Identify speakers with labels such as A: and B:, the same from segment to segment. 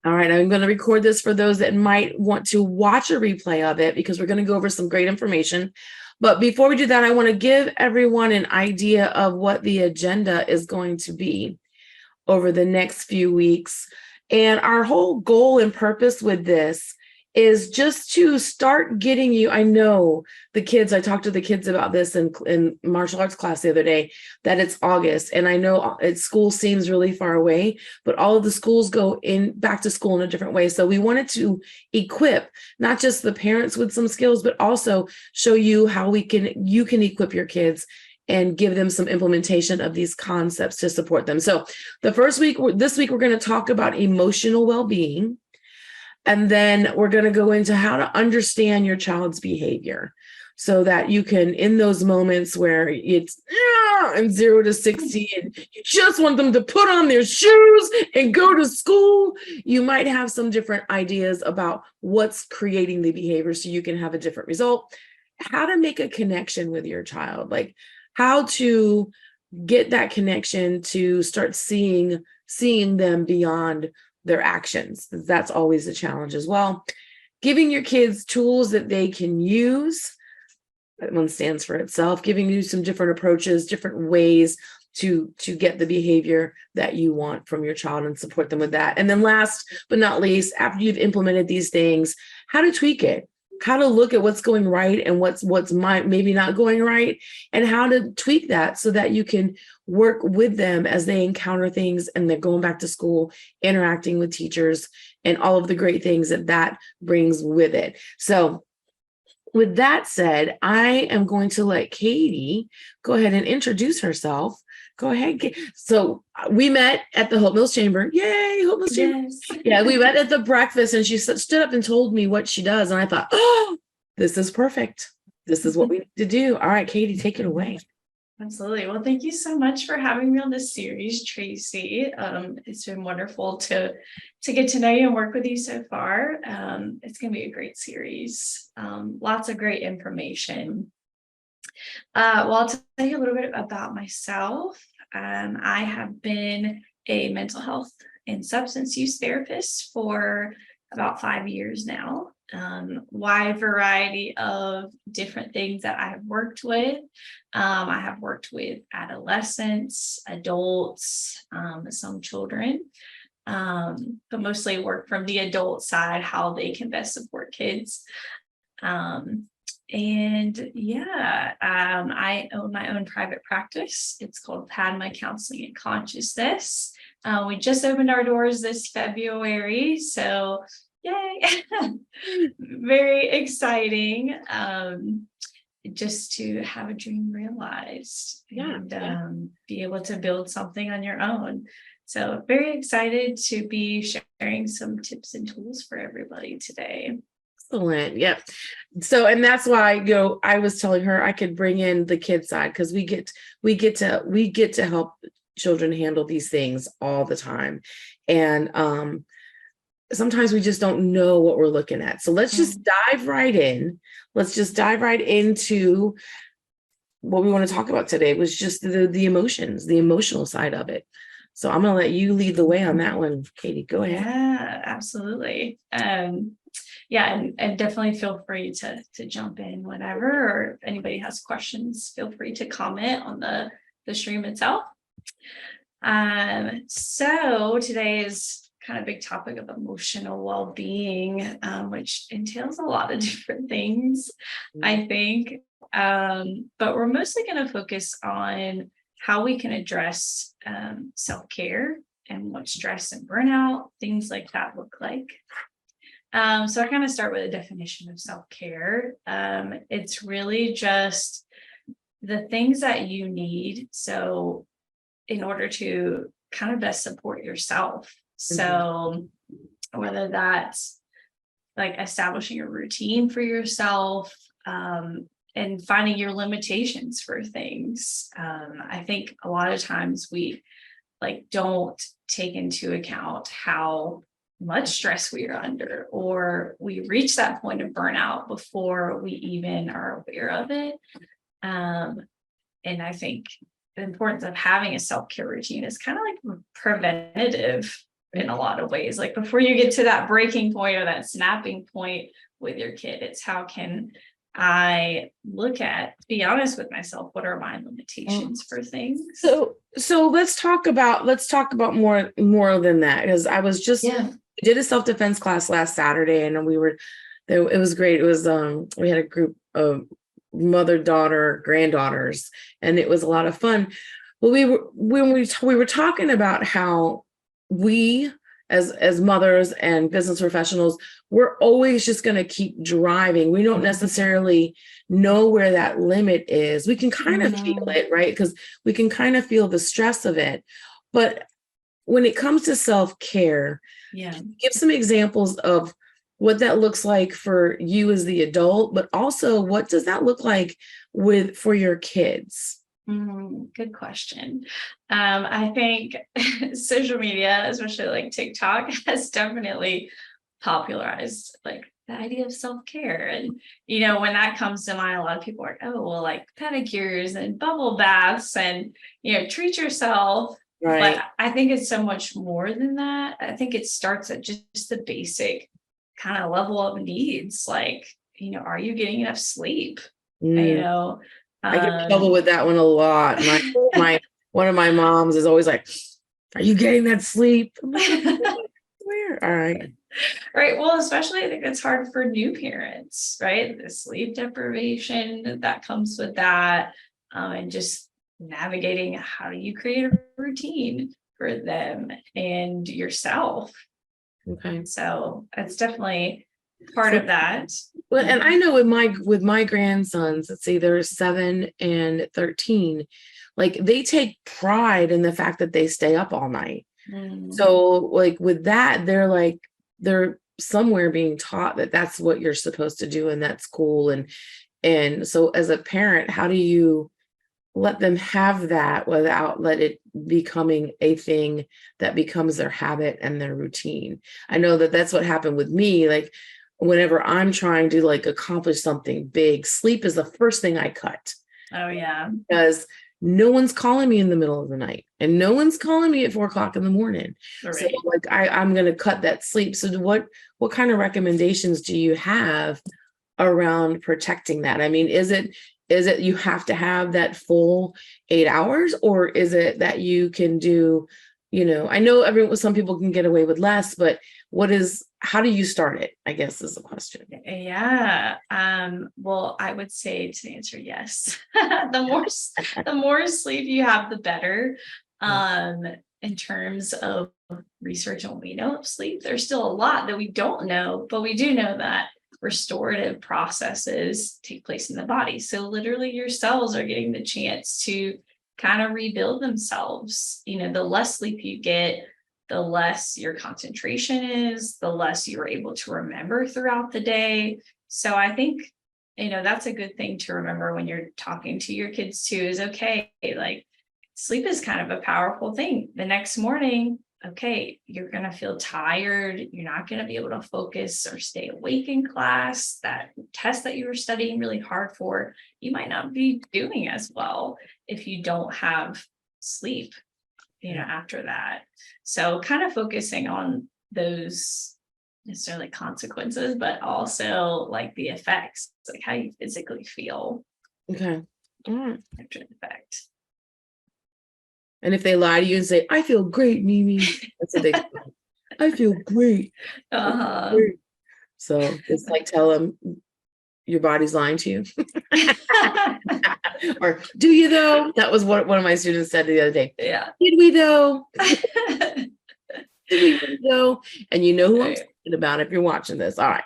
A: All right, I'm going to record this for those that might want to watch a replay of it because we're going to go over some great information. But before we do that, I want to give everyone an idea of what the agenda is going to be over the next few weeks. And our whole goal and purpose with this is just to start getting you. I know the kids, I talked to the kids about this in martial arts class the other day, that it's August. And I know school seems really far away, but all of the schools go in back to school in a different way. So we wanted to equip not just the parents with some skills, but also show you how you can equip your kids and give them some implementation of these concepts to support them. So this week, we're going to talk about emotional well-being. And then we're going to go into how to understand your child's behavior so that you can, in those moments where it's and 0 to 60 and you just want them to put on their shoes and go to school, you might have some different ideas about what's creating the behavior so you can have a different result. How to make a connection with your child, like how to get that connection to start seeing them beyond their actions. That's always a challenge as well. Giving your kids tools that they can use. That one stands for itself. Giving you some different approaches, different ways to get the behavior that you want from your child and support them with that. And then last but not least, after you've implemented these things, how to tweak it, how to look at what's going right and what's maybe not going right, and how to tweak that so that you can work with them as they encounter things and they're going back to school, interacting with teachers, and all of the great things that brings with it. So with that said, I am going to let Katie go ahead and introduce herself. Go ahead. So we met at the Hope Mills Chamber. Yay, Hope Mills Chamber.
B: Yes.
A: Yeah, we met at the breakfast and she stood up and told me what she does. And I thought, oh, this is perfect. This is what we need to do. All right, Katie, take it away.
B: Absolutely. Well, thank you so much for having me on this series, Tracy. It's been wonderful to get to know you and work with you so far. It's going to be a great series. Lots of great information. Well, I'll tell you a little bit about myself. I have been a mental health and substance use therapist for about 5 years now. Wide variety of different things that I have worked with. I have worked with adolescents, adults, some children, but mostly work from the adult side, how they can best support kids. I own my own private practice. It's called Padma Counseling and Consciousness. We just opened our doors this February, so yay! Very exciting. Just to have a dream realized and be able to build something on your own. So very excited to be sharing some tips and tools for everybody today.
A: Excellent. Yep. So, and that's why, I was telling her I could bring in the kid side because we get to help children handle these things all the time. And sometimes we just don't know what we're looking at. So let's just dive right in. Let's just dive right into what we want to talk about today, was just the emotions, the emotional side of it. So I'm going to let you lead the way on that one, Katie. Go ahead.
B: Yeah, absolutely. And definitely feel free to jump in whenever, or if anybody has questions, feel free to comment on the stream itself. So today is kind of big topic of emotional well-being, which entails a lot of different things, I think. But we're mostly going to focus on how we can address self-care and what stress and burnout, things like that look like. So I kind of start with a definition of self-care. It's really just the things that you need. So in order to kind of best support yourself. So whether that's like establishing a routine for yourself, and finding your limitations for things. I think a lot of times we don't take into account how much stress we are under, or we reach that point of burnout before we even are aware of it. And I think the importance of having a self-care routine is kind of like preventative in a lot of ways. Like before you get to that breaking point or that snapping point with your kid, it's how can I be honest with myself, what are my limitations for things?
A: So let's talk about more than that, because I was just we did a self-defense class last Saturday, and we were there. It was great. It was we had a group of mother, daughter, granddaughters, and it was a lot of fun. But we were talking about how we as mothers and business professionals, we're always just going to keep driving. We don't necessarily know where that limit is. We can kind of feel it, right? Because we can kind of feel the stress of it. But when it comes to self-care, give some examples of what that looks like for you as the adult, but also what does that look like for your kids?
B: Good question. I think social media, especially like TikTok, has definitely popularized like the idea of self-care. And, when that comes to mind, a lot of people are like, oh, well, like pedicures and bubble baths and, treat yourself.
A: Right.
B: But I think it's so much more than that. I think it starts at just the basic kind of level of needs. Like, are you getting enough sleep?
A: I get in trouble with that one a lot. One of my moms is always like, "Are you getting that sleep?" I'm like, where? All right.
B: Right. Well, especially I think it's hard for new parents, right? The sleep deprivation that comes with that, and just navigating how do you create a routine for them and yourself.
A: Okay.
B: So it's definitely part of that.
A: Well, and I know with my grandsons, let's see, they're 7 and 13, like they take pride in the fact that they stay up all night. So like with that, they're somewhere being taught that that's what you're supposed to do, and that's cool. And so as a parent, how do you let them have that without let it becoming a thing that becomes their habit and their routine? I know that that's what happened with me. Like whenever I'm trying to like accomplish something big, sleep is the first thing I cut.
B: Oh yeah.
A: Because no one's calling me in the middle of the night and no one's calling me at 4 o'clock in the morning. Right. So like I'm going to cut that sleep. So what kind of recommendations do you have around protecting that? I mean, is it you have to have that full 8 hours, or is it that you can do, I know some people can get away with less, but how do you start it, I guess is the question.
B: Yeah. Well, I would say to answer yes. the more sleep you have, the better. In terms of research on what we know of sleep, there's still a lot that we don't know, but we do know that restorative processes take place in the body. So literally your cells are getting the chance to kind of rebuild themselves. The less sleep you get, the less your concentration is, the less you're able to remember throughout the day. So I think, that's a good thing to remember when you're talking to your kids too, is okay, like sleep is kind of a powerful thing. The next morning, okay, you're going to feel tired. You're not going to be able to focus or stay awake in class. That test that you were studying really hard for, you might not be doing as well if you don't have sleep, after that. So kind of focusing on those necessarily consequences, but also like the effects, like how you physically feel.
A: Okay. All right.
B: After the effect.
A: And if they lie to you and say, "I feel great, Mimi," that's what they say. I feel great. Great. So it's like, tell them your body's lying to you. Or do you though? That was what one of my students said the other day.
B: Yeah.
A: Did we though? Did we though? And you know who I'm talking about if you're watching this. All right.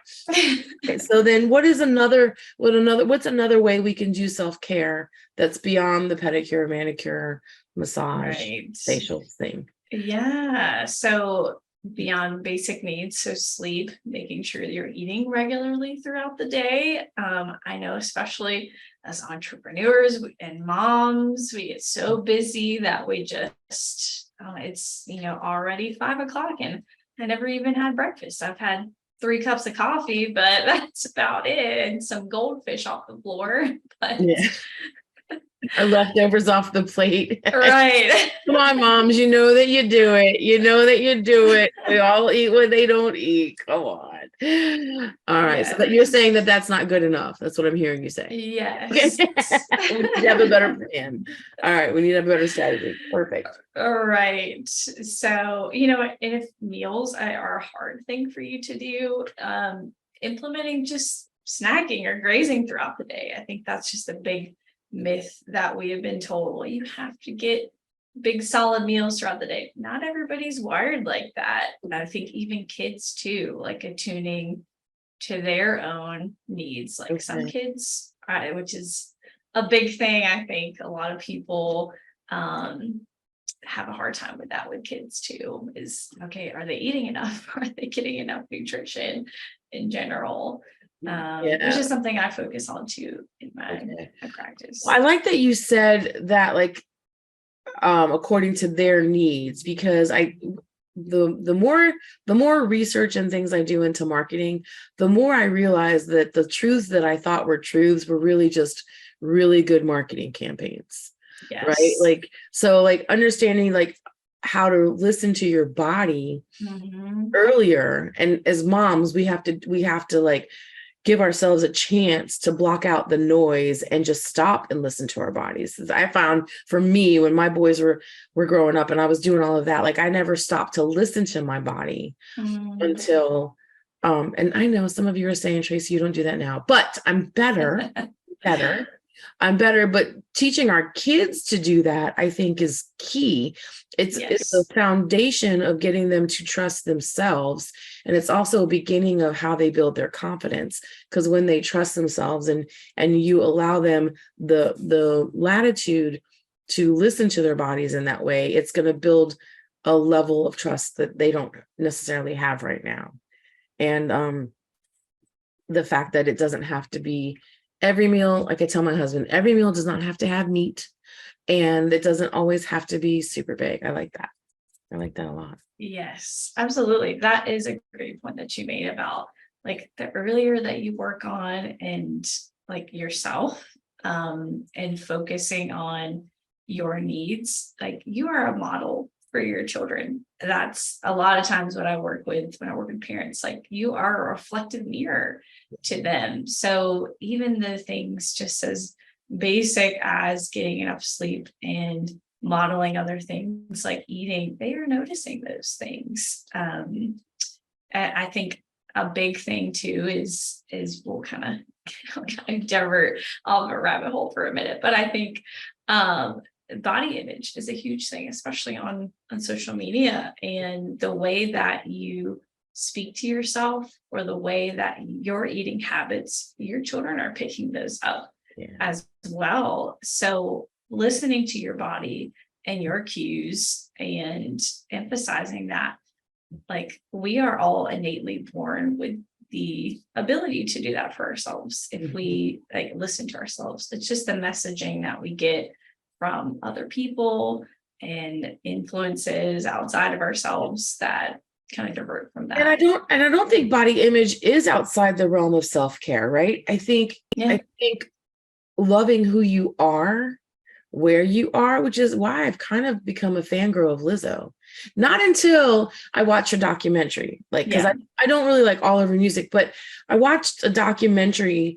A: Okay, so then what's another way we can do self-care that's beyond the pedicure, manicure, massage, facial thing?
B: Yeah. So beyond basic needs, so sleep, making sure that you're eating regularly throughout the day. I know, especially as entrepreneurs and moms, we get so busy that we just, it's, already 5 o'clock and I never even had breakfast. I've had 3 cups of coffee, but that's about it. And some goldfish off the floor. But
A: Our leftovers off the plate.
B: Right.
A: Come on, moms, you know that you do it. You know that you do it. We all eat what they don't eat. Come on. All right. So that you're
B: Yes.
A: saying that that's not good enough. That's what I'm hearing you say. Okay.
B: Yes.
A: We need to have a better plan. All right. We need a better strategy. Perfect.
B: All right. So, if meals are a hard thing for you to do, implementing just snacking or grazing throughout the day, I think that's just a big myth that we have been told. Well, you have to get big solid meals throughout the day. Not everybody's wired like that. And I think even kids too, like attuning to their own needs. Like some
A: Okay.
B: kids, which is a big thing. I think a lot of people have a hard time with that with kids too. Is okay, are they eating enough? Are they getting enough nutrition in general? Which is something I focus on too in my practice.
A: Well, I like that you said that, like, according to their needs, because the more research and things I do into marketing, the more I realize that the truths that I thought were truths were really just really good marketing campaigns.
B: Yes.
A: Right? Like, so like understanding like how to listen to your body earlier. And as moms, we have to like give ourselves a chance to block out the noise and just stop and listen to our bodies. I found for me, when my boys were growing up and I was doing all of that, like I never stopped to listen to my body until, and I know some of you are saying, Tracy, you don't do that now, but I'm better. I'm better, but teaching our kids to do that, I think, is key. It's the foundation of getting them to trust themselves. And it's also a beginning of how they build their confidence. Because when they trust themselves and you allow them the latitude to listen to their bodies in that way, it's going to build a level of trust that they don't necessarily have right now. And the fact that it doesn't have to be every meal, like I tell my husband, every meal does not have to have meat, and it doesn't always have to be super big. I like that. I like that a lot.
B: Yes, absolutely. That is a great point that you made about like the earlier that you work on and like yourself, and focusing on your needs, like you are a model for your children. That's a lot of times what I work with when I work with parents, like you are a reflective mirror to them. So even the things just as basic as getting enough sleep and modeling other things like eating, they are noticing those things. And I think a big thing too is we'll kind of divert off a rabbit hole for a minute, but I think body image is a huge thing, especially on social media, and the way that you speak to yourself or the way that your eating habits, your children are picking those up as well. So listening to your body and your cues and emphasizing that, like we are all innately born with the ability to do that for ourselves if we like listen to ourselves. It's just the messaging that we get from other people and influences outside of ourselves that kind of divert from that.
A: And I don't think body image is outside the realm of self-care, right? I think loving who you are, where you are, which is why I've kind of become a fangirl of Lizzo. Not until I watched her documentary, like, because I don't really like all of her music, but I watched a documentary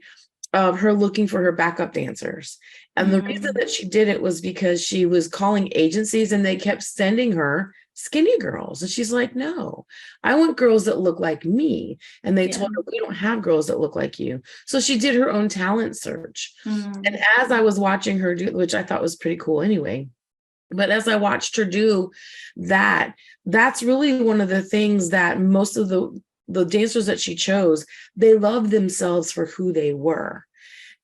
A: of her looking for her backup dancers. And the reason that she did it was because she was calling agencies and they kept sending her skinny girls. And she's like, no, I want girls that look like me. And they told her, we don't have girls that look like you. So she did her own talent search. And as I was watching her do, which I thought was pretty cool anyway, but as I watched her do that, that's really one of the things that most of the dancers that she chose, they loved themselves for who they were.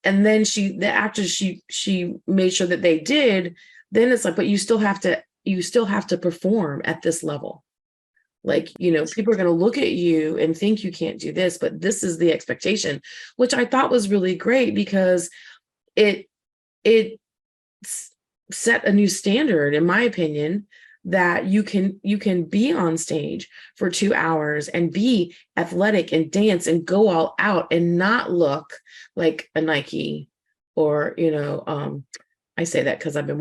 A: And then after she made sure that they did, then it's like, but you still have to perform at this level. Like, people are going to look at you and think you can't do this, but this is the expectation, which I thought was really great because it set a new standard, in my opinion, that you can be on stage for 2 hours and be athletic and dance and go all out and not look like a Nike or I say that because I've been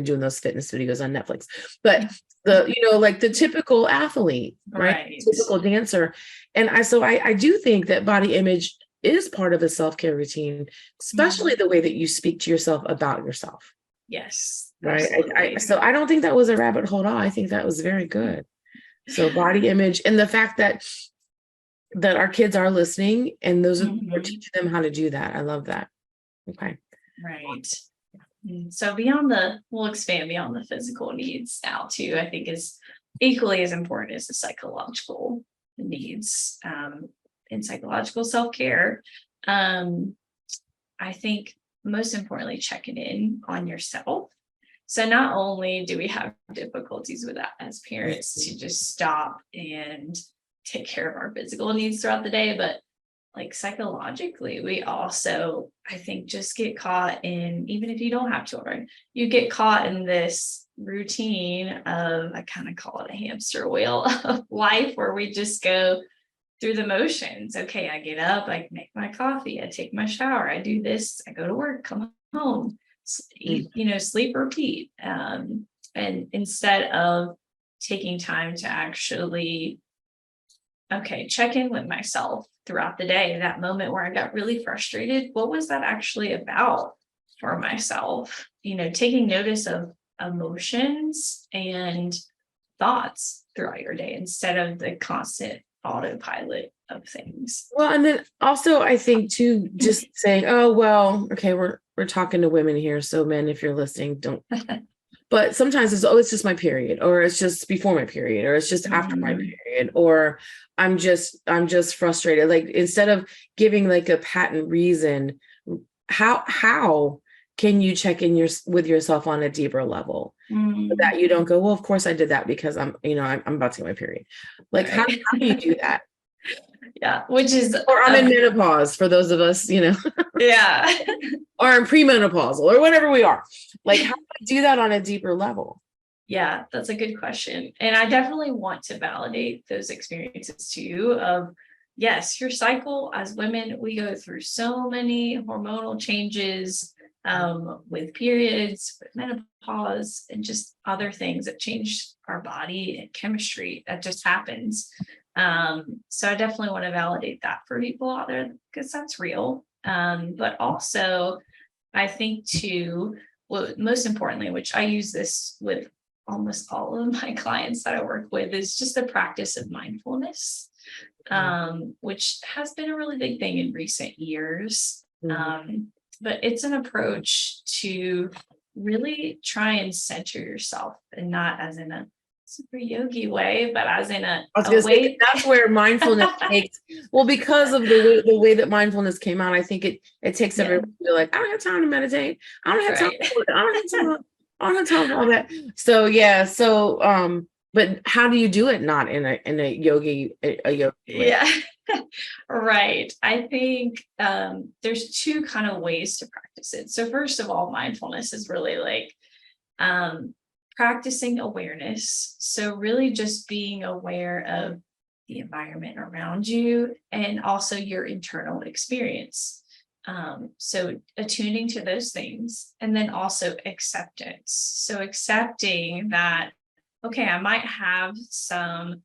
A: doing those fitness videos on Netflix, but like the typical athlete, right? Typical dancer. And I do think that body image is part of a self-care routine, especially the way that you speak to yourself about yourself.
B: Yes.
A: Right. I don't think that was a rabbit hole at all. I think that was very good. So body image, and the fact that our kids are listening, and those are we're teaching them how to do that. I love that. Okay.
B: Right. So we'll expand beyond the physical needs now too, I think is equally as important as the psychological needs, in psychological self-care. I think most importantly, checking in on yourself. So not only do we have difficulties with that as parents to just stop and take care of our physical needs throughout the day, but like psychologically, we also, I think, just get caught in, even if you don't have children, you get caught in this routine of, I kind of call it a hamster wheel of life, where we just go through the motions. Okay, I get up, I make my coffee, I take my shower, I do this, I go to work, come home, eat, sleep, repeat. And instead of taking time to actually, check in with myself throughout the day, that moment where I got really frustrated, what was that actually about for myself? Taking notice of emotions and thoughts throughout your day instead of the constant autopilot of things.
A: Well, and then also I think too, just saying, oh, well, okay, we're talking to women here. So men, if you're listening, don't. But sometimes it's just my period, or it's just before my period, or it's just after my period, or I'm just frustrated. Like, instead of giving like a patent reason, how can you check in with yourself on a deeper level, so that you don't go, well, of course I did that because I'm about to get my period. Like, how do you do that?
B: Yeah, which is,
A: or I'm in menopause for those of us,
B: yeah,
A: or in premenopausal or whatever we are. Like, how do I do that on a deeper level?
B: Yeah, that's a good question. And I definitely want to validate those experiences too of, yes, your cycle as women, we go through so many hormonal changes, with periods, with menopause, and just other things that change our body and chemistry. That just happens. So I definitely want to validate that for people out there, because that's real. But also, I think too, well, most importantly, which I use this with almost all of my clients that I work with, is just the practice of mindfulness, which has been a really big thing in recent years. But it's an approach to really try and center yourself, and not as in a super yogi way, but as in a way.
A: That's where mindfulness takes, well, because of the way that mindfulness came out, I think it takes everyone to be like, I don't have time to meditate. I don't have time. I don't have time for all that. So yeah. So but how do you do it not in a yogi way?
B: Yeah. Right. I think there's two kind of ways to practice it. So first of all, mindfulness is really like practicing awareness. So really just being aware of the environment around you and also your internal experience. So attuning to those things, and then also acceptance. So accepting that, okay, I might have some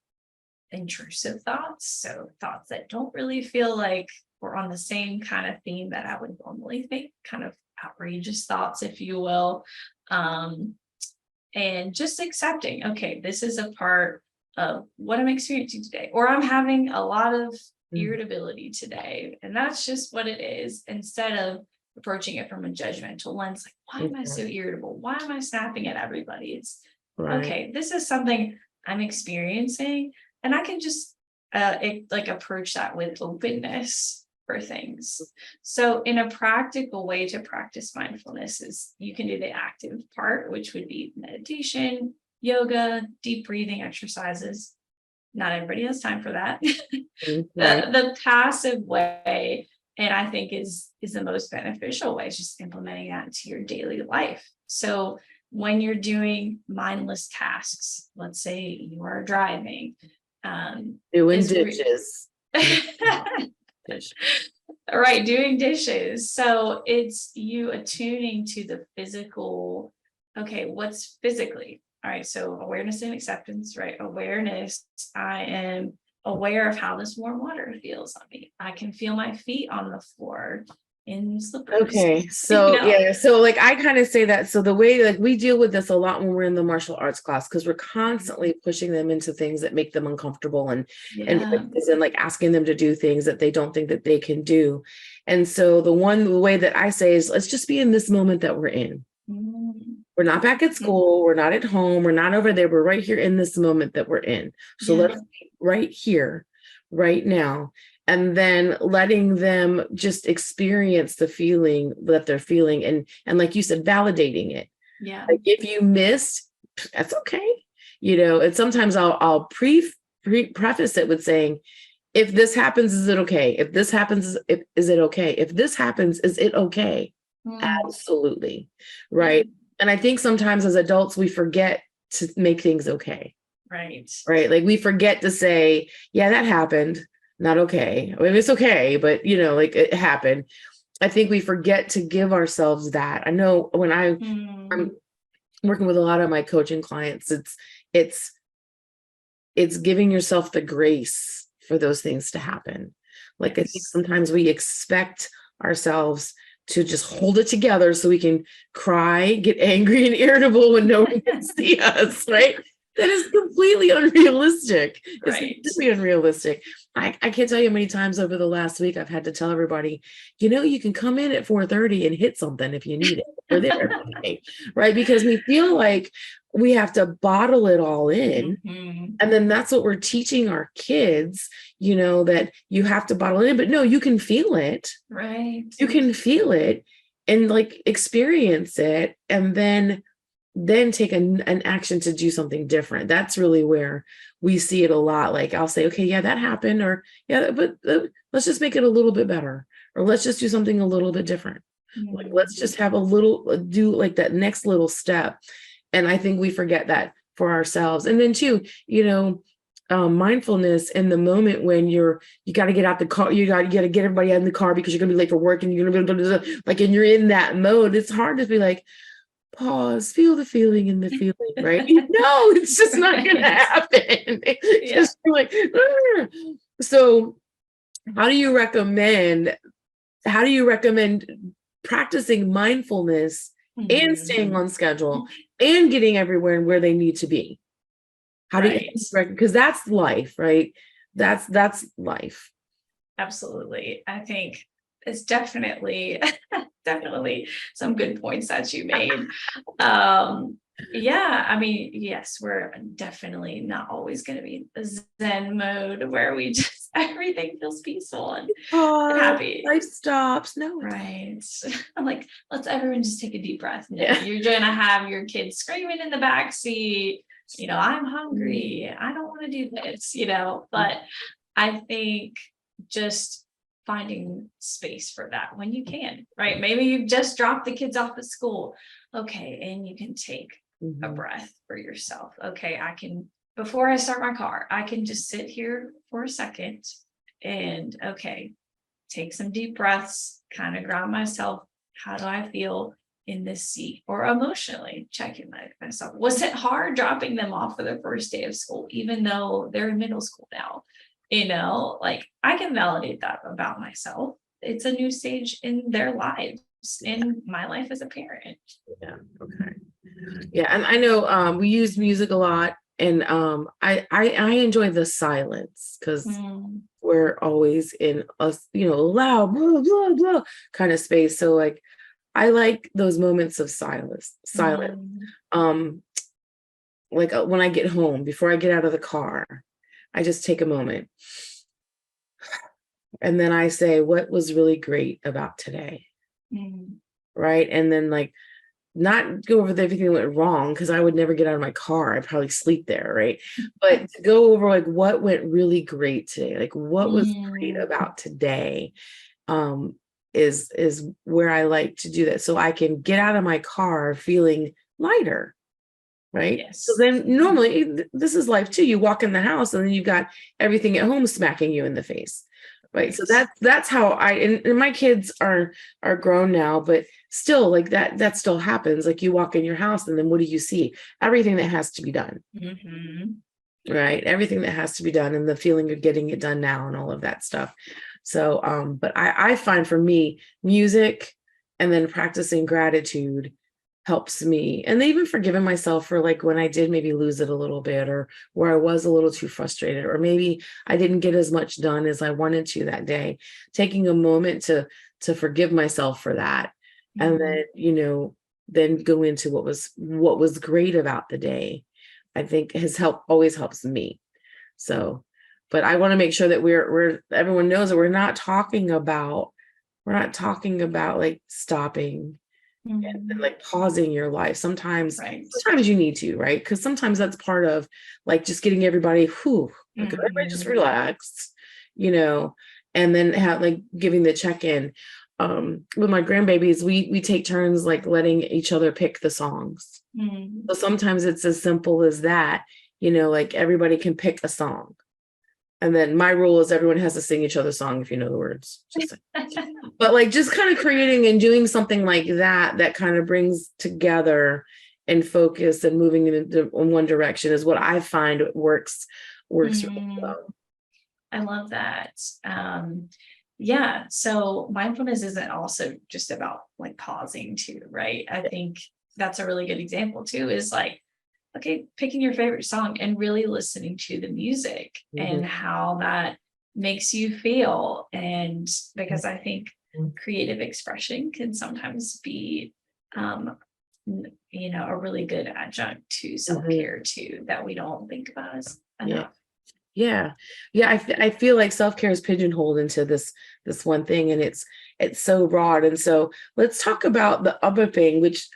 B: intrusive thoughts. So thoughts that don't really feel like we're on the same kind of theme that I would normally think, kind of outrageous thoughts, if you will. And just accepting, okay, this is a part of what I'm experiencing today, or I'm having a lot of irritability today, and that's just what it is, instead of approaching it from a judgmental lens, like, why am I so irritable? Why am I snapping at everybody? It's okay, this is something I'm experiencing, and I can just approach that with openness for things. So in a practical way to practice mindfulness is, you can do the active part, which would be meditation, yoga, deep breathing exercises. Not everybody has time for that. The passive way, and I think is the most beneficial way, is just implementing that into your daily life. So when you're doing mindless tasks, let's say you are driving,
A: doing dishes.
B: right, doing dishes. So it's you attuning to the physical. Okay, what's physically? All right, so awareness and acceptance, right? Awareness, I am aware of how this warm water feels on me. I can feel my feet on the floor in slippers,
A: Okay, so yeah, so like I kind of say that. So the way like we deal with this a lot when we're in the martial arts class, because we're constantly pushing them into things that make them uncomfortable and
B: Yeah.
A: and like asking them to do things that they don't think that they can do. And so the way that I say is let's just be in this moment that we're in.
B: Mm.
A: We're not back at school, we're not at home, we're not over there, we're right here in this moment that we're in. So
B: Yeah.
A: let's be right here, right now. And then letting them just experience the feeling that they're feeling and like you said, validating it.
B: Yeah.
A: Like if you missed, that's okay. And sometimes I'll preface it with saying, if this happens, is it okay? If this happens, is it okay? If this happens, is it okay?
B: Mm.
A: Absolutely.
B: Yeah.
A: Right. And I think sometimes as adults, we forget to make things okay.
B: Right.
A: Right. Like we forget to say, yeah, that happened. Not okay. I mean, it's okay, but like it happened. I think we forget to give ourselves that. I know when I'm working with a lot of my coaching clients, it's giving yourself the grace for those things to happen. Like I think sometimes we expect ourselves to just hold it together so we can cry, get angry and irritable when no one can see us, right? That is completely unrealistic. It's completely unrealistic. I can't tell you how many times over the last week I've had to tell everybody, you can come in at 4:30 and hit something if you need it. We're there, right? Because we feel like we have to bottle it all in. And then that's what we're teaching our kids, that you have to bottle it in, but no, you can feel it.
B: Right.
A: You can feel it and like experience it and then take an action to do something different. That's really where we see it a lot. Like I'll say, okay, yeah, that happened, or yeah, but let's just make it a little bit better, or let's just do something a little bit different. Like let's just have do like that next little step. And I think we forget that for ourselves. And then too, mindfulness in the moment when you got to get out the car, you got to get everybody out in the car because you're gonna be late for work and you're gonna be like, and you're in that mode. It's hard to be like, pause, feel the feeling in the feeling, right? No, it's just not gonna happen. Just like, "Arr." So how do you recommend practicing mindfulness and staying on schedule and getting everywhere and where they need to be? How do you, because that's life, right? That's life.
B: Absolutely. I think it's definitely some good points that you made. Yeah, I mean, yes, we're definitely not always going to be in the Zen mode where we just everything feels peaceful and happy.
A: Life stops. No,
B: right. I'm like, let's everyone just take a deep breath. No, you're gonna have your kids screaming in the back seat. I'm hungry. I don't want to do this. But I think just finding space for that when you can, right? Maybe you've just dropped the kids off at school. Okay. And you can take a breath for yourself. Okay. Before I start my car, I can just sit here for a second and take some deep breaths, kind of ground myself. How do I feel in this seat? Or emotionally checking myself. Was it hard dropping them off for the first day of school, even though they're in middle school now? Like I can validate that about myself. It's a new stage in their lives, in my life as a parent.
A: Yeah. Okay. Yeah. And I know we use music a lot. And I enjoy the silence because we're always in a loud blah, blah, blah kind of space. So like I like those moments of silence. Like when I get home, before I get out of the car, I just take a moment. And then I say, what was really great about today? Right. And then like not go over everything that went wrong, because I would never get out of my car. I'd probably sleep there, right? But to go over like what went really great today, like what was great about today, is where I like to do that. So I can get out of my car feeling lighter, right?
B: Yes.
A: So then normally this is life too. You walk in the house and then you've got everything at home smacking you in the face. Right. So that's how and my kids are grown now, but still like that still happens. Like you walk in your house and then what do you see? Everything that has to be done. Right. Everything that has to be done and the feeling of getting it done now and all of that stuff. So but I find for me, music and then practicing gratitude helps me. And even forgiving myself for like when I did maybe lose it a little bit or where I was a little too frustrated, or maybe I didn't get as much done as I wanted to that day. Taking a moment to forgive myself for that. And then, then go into what was great about the day, I think always helps me. So, but I want to make sure that everyone knows that we're not talking about like stopping and like pausing your life. Sometimes you need to, right? Because sometimes that's part of like just getting everybody, everybody just relax, and then have like giving the check-in. With my grandbabies, we take turns like letting each other pick the songs. So sometimes it's as simple as that, like everybody can pick a song. And then my rule is everyone has to sing each other's song if you know the words. But like just kind of creating and doing something like that kind of brings together and focus and moving in one direction is what I find works really well.
B: I love that. Yeah. So mindfulness isn't also just about like pausing too, right? I think that's a really good example too, is like, okay, picking your favorite song and really listening to the music and how that makes you feel. And because I think creative expression can sometimes be, a really good adjunct to self-care too, that we don't think about as enough.
A: Yeah. I feel like self-care is pigeonholed into this one thing, and it's so broad. And so let's talk about the other thing, which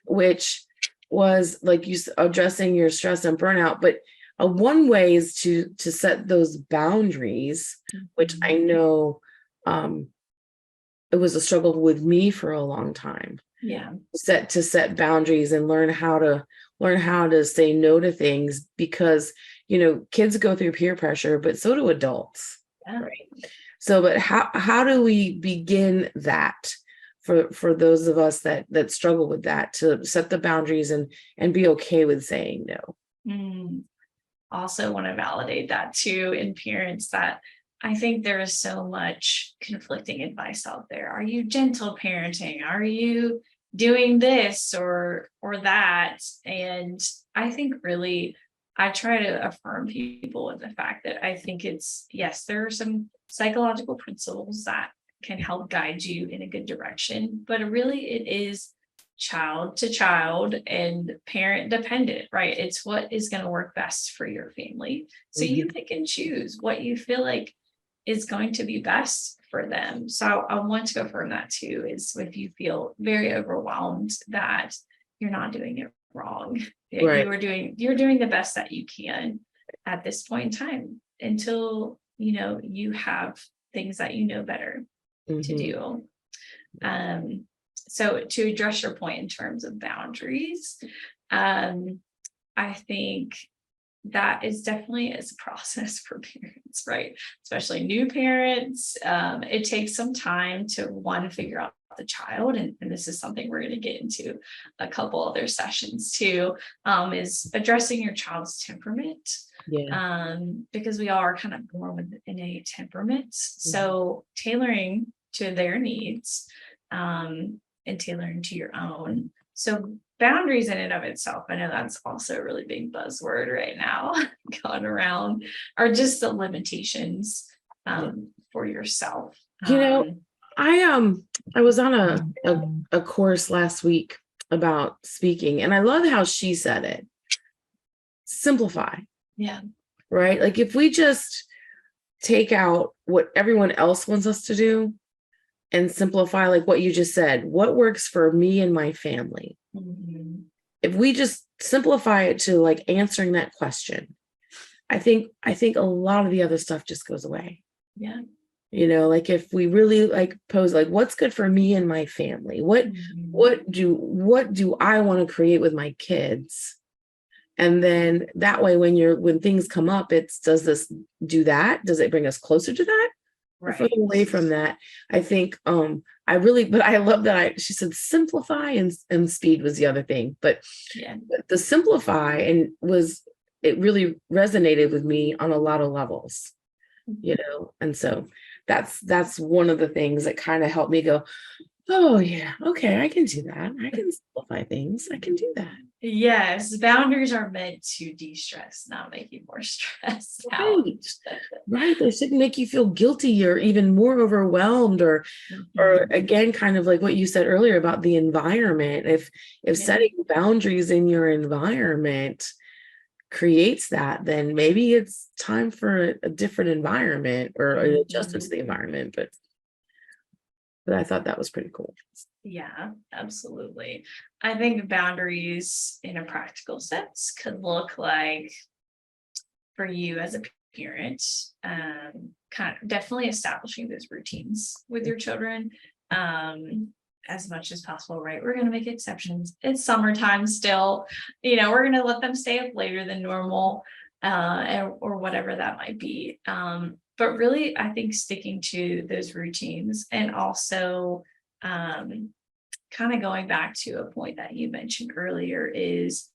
A: was like you addressing your stress and burnout. But one way is to set those boundaries, which I know it was a struggle with me for a long time.
B: Yeah.
A: Set boundaries and learn how to say no to things, because kids go through peer pressure, but so do adults.
B: Yeah.
A: Right. So, but how do we begin that for those of us that struggle with that, to set the boundaries and be okay with saying no?
B: Also want to validate that too in parents, that I think there is so much conflicting advice out there. Are you gentle parenting? Are you doing this or that? And I think really I try to affirm people with the fact that I think yes, there are some psychological principles that can help guide you in a good direction, but really it is child to child and parent dependent, right? It's what is going to work best for your family. So you pick and choose what you feel like is going to be best for them. So I want to affirm that too, is if you feel very overwhelmed that you're not doing it wrong. Right. You're doing the best that you can at this point in time until you have things that better to do. So to address your point in terms of boundaries, I think that is definitely a process for parents, right? Especially new parents. It takes some time to figure out the child. And this is something we're going to get into a couple other sessions too, is addressing your child's temperament. Yeah. Because we all are kind of born with innate temperaments. So tailoring to their needs, and tailoring to your own. So boundaries in and of itself, I know that's also a really big buzzword right now going around, are just the limitations for yourself.
A: I was on a course last week about speaking, and I love how she said it. Simplify.
B: Yeah.
A: Right? Like if we just take out what everyone else wants us to do and simplify, like what you just said, what works for me and my family. If we just simplify it to like answering that question, I think a lot of the other stuff just goes away.
B: Yeah.
A: Like if we really like pose like what's good for me and my family, what do I want to create with my kids? And then that way when things come up, does this do that? Does it bring us closer to that? further
B: Right.
A: away from that. I think but I love that she said simplify and speed was the other thing. But
B: Yeah.
A: the simplify it really resonated with me on a lot of levels, and so that's one of the things that kind of helped me go, oh yeah, okay, I can do that. I can simplify things. I can do that.
B: Yes, boundaries are meant to de-stress, not make you more stressed out.
A: Right. Right. They shouldn't make you feel guilty or even more overwhelmed or
B: Mhm.
A: again, kind of like what you said earlier about the environment. If
B: Yeah.
A: setting boundaries in your environment creates that, then maybe it's time for a different environment or an adjustment to
B: Mhm.
A: the environment. But I thought that was pretty cool.
B: Yeah, absolutely. I think boundaries in a practical sense could look like for you as a parent, kind of definitely establishing those routines with your children, as much as possible, right? We're going to make exceptions. It's summertime still, we're going to let them stay up later than normal, or whatever that might be. But really, I think sticking to those routines and also, kind of going back to a point that you mentioned earlier is,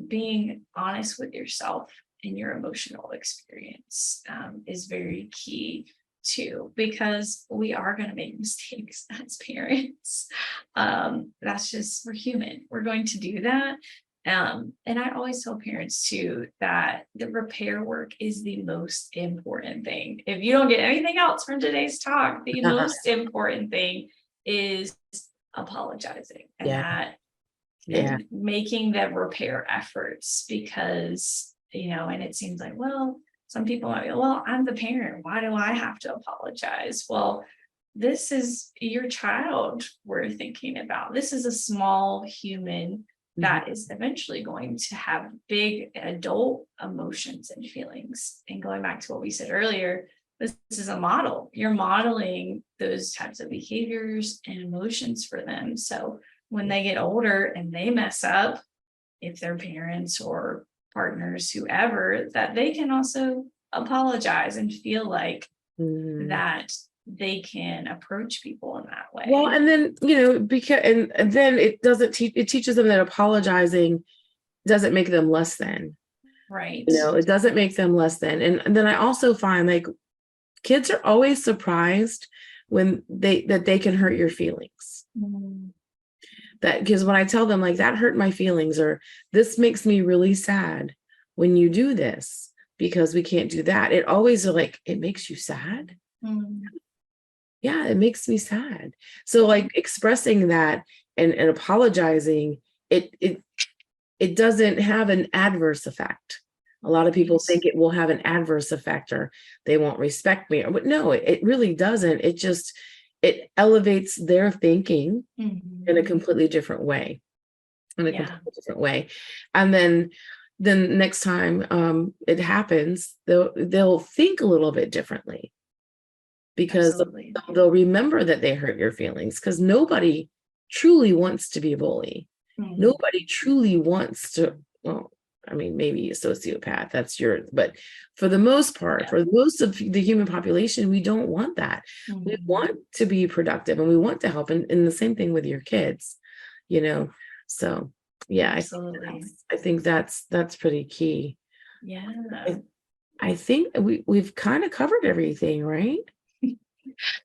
B: being honest with yourself and your emotional experience, is very key too, because we are going to make mistakes as parents. That's just, we're human. We're going to do that. And I always tell parents too that the repair work is the most important thing. If you don't get anything else from today's talk, the most important thing is apologizing and
A: Yeah.
B: that
A: Yeah.
B: and making the repair efforts because, and it seems like, well, some people might be, well, I'm the parent. Why do I have to apologize? Well, this is your child we're thinking about. This is a small human
A: Mhm.
B: that is eventually going to have big adult emotions and feelings. And going back to what we said earlier, this is a model. You're modeling those types of behaviors and emotions for them. So when they get older and they mess up, if they're parents or partners, whoever, that they can also apologize and feel like
A: Mhm.
B: that they can approach people in that
A: Well,
B: way.
A: and then, because and then it doesn't teach it teaches them that apologizing doesn't make them less than.
B: Right.
A: It doesn't make them less than. And then I also find like kids are always surprised when they can hurt your feelings.
B: Mm,
A: That because when I tell them like that hurt my feelings or this makes me really sad when you do this because we can't do that. It always are like it makes you sad.
B: mm,
A: Yeah, it makes me sad. So like expressing that and apologizing, it doesn't have an adverse effect. A lot of people
B: right.
A: think it will have an adverse effect or they won't respect me. But no, it really doesn't. It elevates their thinking in a
B: Mhm.
A: completely different way. In a
B: Yeah,
A: completely different way. And then next time it happens, they'll think a little bit differently because
B: absolutely.
A: they'll remember that they hurt your feelings because nobody truly wants to be a bully.
B: Mhm.
A: Nobody truly wants to, well, I mean, maybe a sociopath, that's yours, but for the most part,
B: Yeah.
A: for most of the human population, we don't want that. We
B: Mhm.
A: want to be productive and we want to help. And the same thing with your kids, you know. So yeah,
B: Absolutely.
A: I think that's pretty key.
B: Yeah.
A: I, I think we've kind of covered everything, right?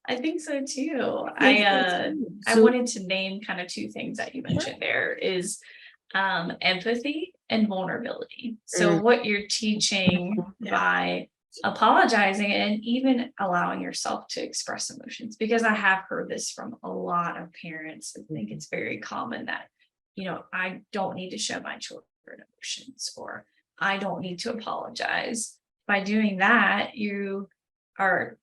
B: I think so too.
A: I think so too.
B: I
A: So
B: wanted to name kind of two things that you
A: sure.
B: mentioned there is, empathy and vulnerability. So
A: Mm,
B: what you're teaching
A: yeah.
B: by apologizing and even allowing yourself to express emotions, because I have heard this from a lot of parents. I think
A: Mhm.
B: it's very common that, I don't need to show my children emotions or I don't need to apologize. By doing that, you are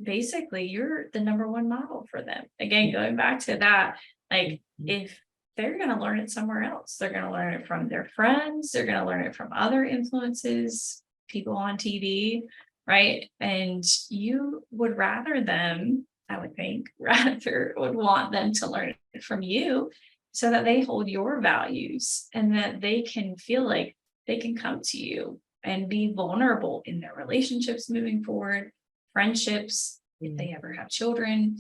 B: basically you're the number one model for them. Again, going back to that, like
A: Mhm.
B: if they're going to learn it somewhere else, they're going to learn it from their friends, they're going to learn it from other influences, people on TV, right? And you would rather them, I would think, rather would want them to learn it from you so that they hold your values and that they can feel like they can come to you and be vulnerable in their relationships moving forward, friendships, if they ever have children.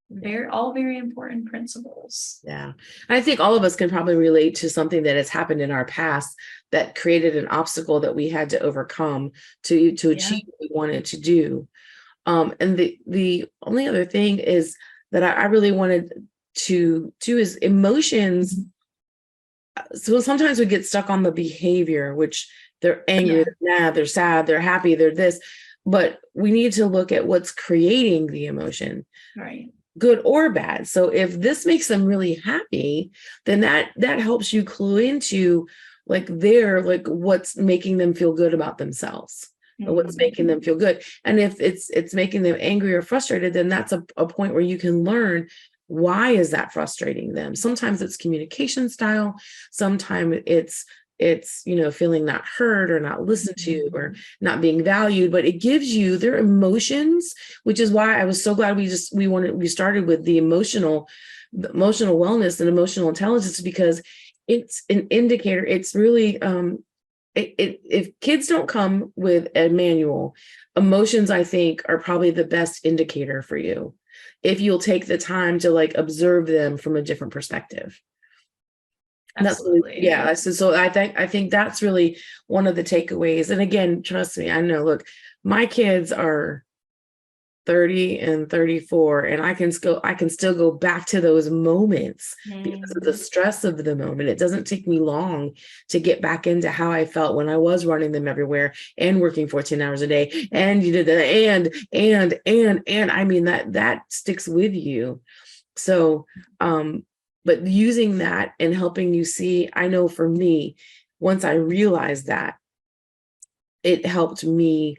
B: They're all very important principles.
A: Yeah. I think all of us can probably relate to something that has happened in our past that created an obstacle that we had to overcome to achieve what we wanted to do. And the only other thing is that I really wanted to do is emotions. So sometimes we get stuck on the behavior, which they're angry, they're mad, they're sad, they're happy, they're this, but we need to look at what's creating the emotion.
B: Right.
A: Good or bad. So if this makes them really happy, then that helps you clue into like what's making them feel good about themselves, or what's making them feel good. And if it's making them angry or frustrated, then that's a point where you can learn, why is that frustrating them? Sometimes it's communication style, sometimes it's feeling not heard or not listened to or not being valued, but it gives you their emotions, which is why I was so glad we started with the emotional wellness and emotional intelligence, because it's an indicator. It's really if kids don't come with a manual, emotions I think are probably the best indicator for you if you'll take the time to like observe them from a different perspective.
B: Absolutely.
A: So I think that's really one of the takeaways. And again, trust me, I know, look, my kids are 30 and 34, and I can still go back to those moments because of the stress of the moment. It doesn't take me long to get back into how I felt when I was running them everywhere and working 14 hours a day. And you did that, and I mean, that sticks with you. So, but using that and helping you see, I know for me, once I realized that, it helped me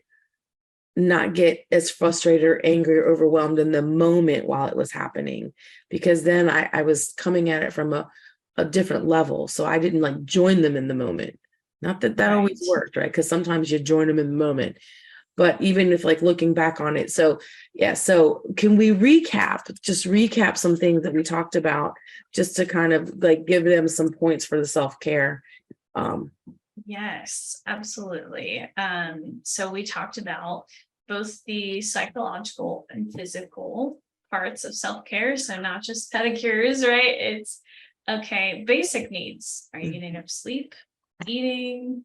A: not get as frustrated or angry or overwhelmed in the moment while it was happening, because then I was coming at it from a different level. So I didn't like join them in the moment. Not that always worked, right? Because sometimes you join them in the moment. But even if like looking back on it, so can we recap some things that we talked about, just to kind of like give them some points for the self-care?
B: Yes, absolutely. So we talked about both the psychological and physical parts of self-care. So not just pedicures, right? It's okay, basic needs. Are you getting enough sleep, eating,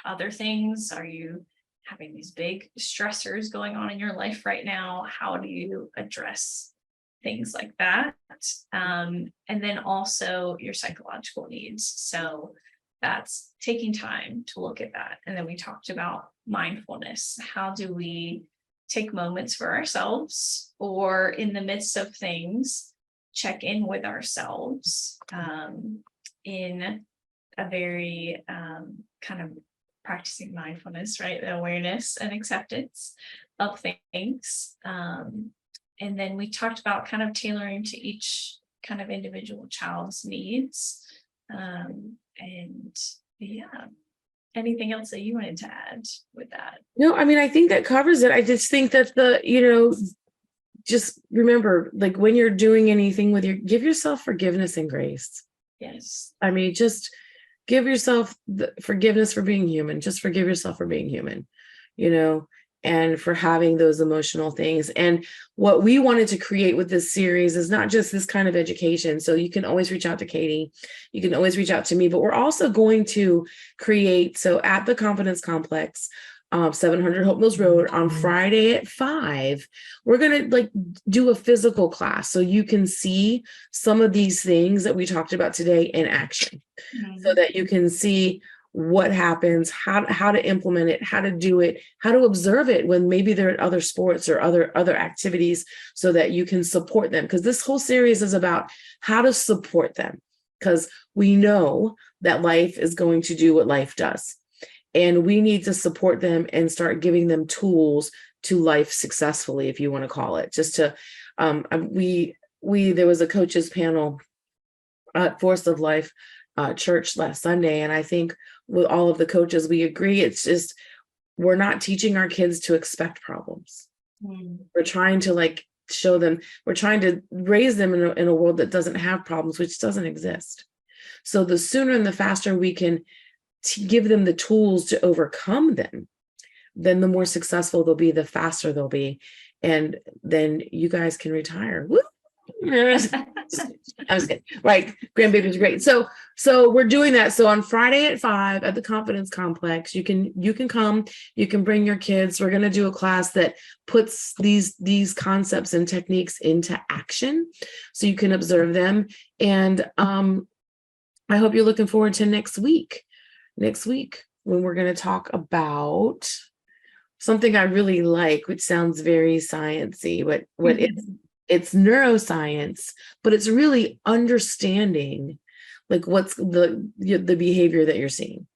B: other things? Are you having these big stressors going on in your life right now? How do you address things like that? And then also your psychological needs. So that's taking time to look at that. And then we talked about mindfulness. How do we take moments for ourselves, or in the midst of things, check in with ourselves in a very kind of practicing mindfulness, right? The awareness and acceptance of things. And then we talked about kind of tailoring to each kind of individual child's needs. And yeah, anything else that you wanted to add with that?
A: No, I mean, I think that covers it. I just think that just remember, like when you're doing anything give yourself forgiveness and grace.
B: Yes.
A: I mean, just give yourself the forgiveness for being human. Just forgive yourself for being human, and for having those emotional things. And what we wanted to create with this series is not just this kind of education. So you can always reach out to Katie. You can always reach out to me, but we're also going to create, so at the Confidence Complex, 700 Hope Mills Road on Friday at 5, we're going to do a physical class so you can see some of these things that we talked about today in action, so that you can see what happens, how to implement it, how to do it, how to observe it when maybe they're at other sports or other activities, so that you can support them. Because this whole series is about how to support them, because we know that life is going to do what life does. And we need to support them and start giving them tools to life successfully, if you want to call it. Just to, there was a coaches panel at Force of Life church last Sunday. And I think with all of the coaches, we agree, it's just, we're not teaching our kids to expect problems. We're trying to show them, we're trying to raise them in a world that doesn't have problems, which doesn't exist. So the sooner and the faster we can give them the tools to overcome them, then the more successful they'll be, the faster they'll be. And then you guys can retire. Woo! I was kidding. Right. Grandbaby's great. So we're doing that. So on Friday at 5 at the Confidence Complex, you can come, you can bring your kids. We're going to do a class that puts these concepts and techniques into action so you can observe them. And I hope you're looking forward to next week when we're going to talk about something I really like, which sounds very sciencey, what it's neuroscience, but it's really understanding like what's the behavior that you're seeing.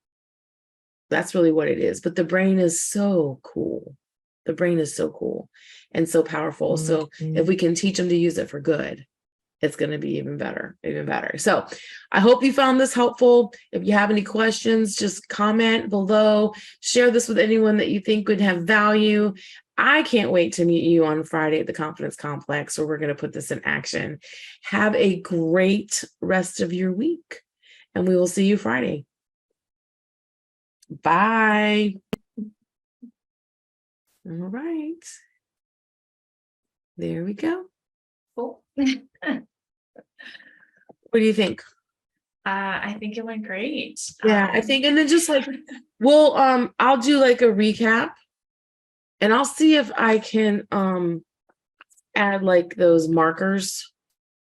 A: That's really what it is. But the brain is so cool. The brain is so cool and so powerful. So if we can teach them to use it for good, it's going to be even better. So I hope you found this helpful. If you have any questions, just comment below, share this with anyone that you think would have value. I can't wait to meet you on Friday at the Confidence Complex, where we're going to put this in action. Have a great rest of your week, and we will see you Friday. Bye. All right. There we go.
B: Cool.
A: What do you think?
B: I think it went great.
A: Yeah, I think, and then just like, I'll do like a recap. And I'll see if I can add like those markers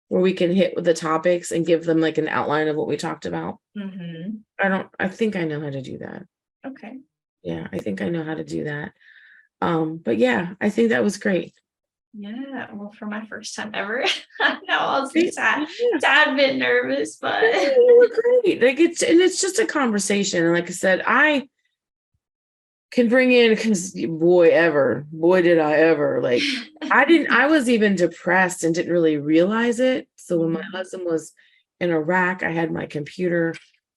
A: where we can hit with the topics and give them like an outline of what we talked about. I think I know how to do that.
B: Okay.
A: Yeah, I think I know how to do that. But yeah, I think that was great.
B: Yeah, well, for my first time ever, I know I was a tad bit nervous, but
A: you were great. Like it's just a conversation. And like I said, I can bring in, because boy did I ever, like I was even depressed and didn't really realize it. So when my husband was in Iraq, I had my computer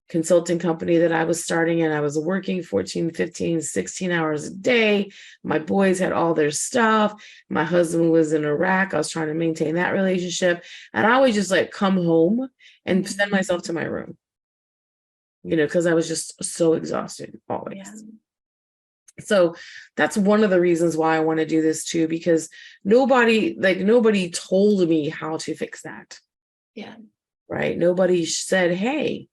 A: consulting company that I was starting, and I was working 14, 15, 16 hours a day. My boys had all their stuff. My husband was in Iraq. I was trying to maintain that relationship. And I would just like come home and send myself to my room, because I was just so exhausted always.
B: Yeah.
A: So that's one of the reasons why I want to do this too, because nobody told me how to fix that.
B: Yeah.
A: Right. Nobody said, hey,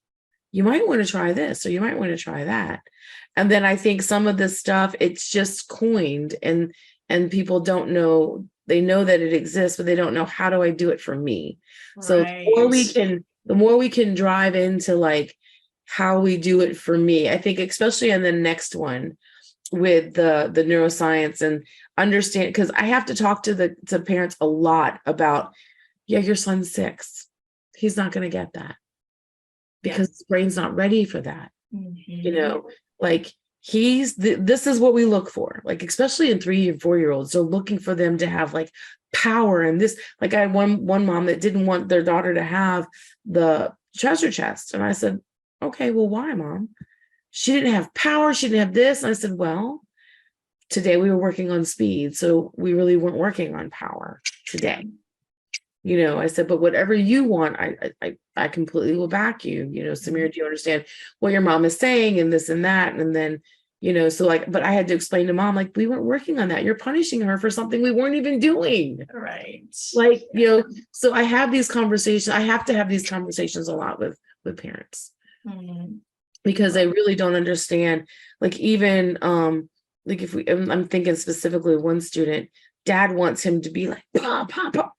A: you might want to try this, or you might want to try that. And then I think some of this stuff, it's just coined and people don't know, they know that it exists, but they don't know, how do I do it for me? Right. So the more we can drive into like how we do it for me, I think, especially in the next one, with the neuroscience, and understand, because I have to talk to parents a lot about, your son's 6. He's not going to get that because his brain's not ready for that. Like this is what we look for, like, especially in 3 and 4-year-olds. So looking for them to have like power, and this, like I had one mom that didn't want their daughter to have the treasure chest. And I said, okay, well, why, Mom? She didn't have power. She didn't have this. And I said, well, today we were working on speed. So we really weren't working on power today. I said, but whatever you want, I completely will back you. Samir, do you understand what your mom is saying, and this and that? And then, so like, but I had to explain to Mom, like, we weren't working on that. You're punishing her for something we weren't even doing.
B: Right.
A: Like, so I have these conversations. I have to have these conversations a lot with parents. Because they really don't understand, like, even like if I'm thinking specifically one student, dad wants him to be like, pop.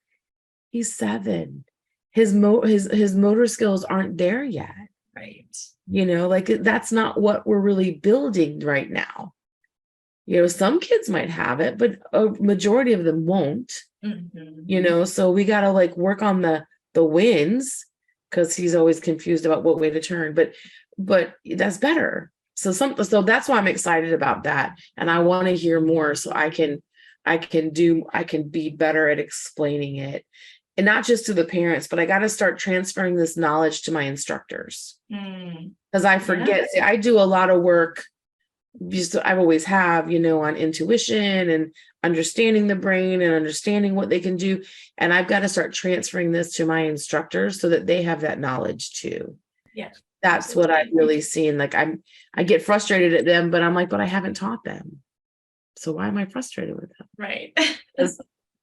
A: He's 7. His motor skills aren't there yet.
B: Right.
A: Like that's not what we're really building right now. Some kids might have it, but a majority of them won't. So we got to like work on the wins, because he's always confused about what way to turn, but that's better. So that's why I'm excited about that. And I want to hear more so I can be better at explaining it, and not just to the parents, but I got to start transferring this knowledge to my instructors, because I forget. See, I do a lot of work. I always have, on intuition and understanding the brain and understanding what they can do. And I've got to start transferring this to my instructors so that they have that knowledge too.
B: Yeah.
A: That's what I've really seen. Like I get frustrated at them, but I'm like, but I haven't taught them. So why am I frustrated with them?
B: Right.
A: Because